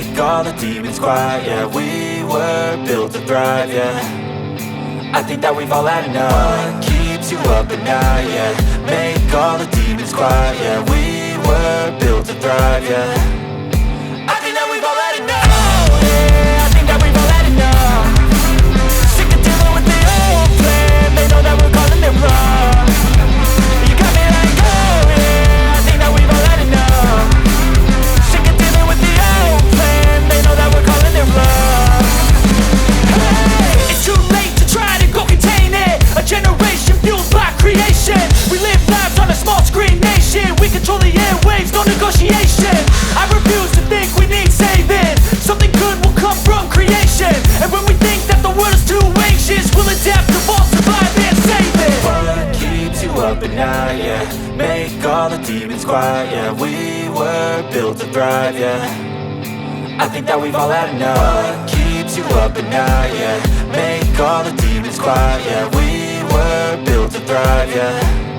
make all the demons quiet. Yeah, we were built to thrive, yeah. I think that we've all had enough. What keeps you up at night, yeah. Make all the demons quiet, yeah. We were built to thrive, yeah. I think that we've all had enough. Oh yeah, I think that we've all had enough. Sick of dealing with the old plan. They know that we're calling it wrong. You got me like, oh yeah, I think that we've all had enough. Sick of dealing with the old plan. They know that we're calling it wrong. Hey, it's too late to try to go contain it. A generation fueled by creation. We live lives on a small screen nation. We control the airwaves, no negotiation. I refuse to think we need saving. Something good will come from creation. And when we think that the world is too anxious, we'll adapt, evolve, survive and save it. What keeps you up at night, yeah. Make all the demons quiet, yeah. We were built to thrive, yeah. I think that we've all had enough. What keeps you up at night, yeah. Make all the demons quiet, yeah. We were built to thrive, yeah.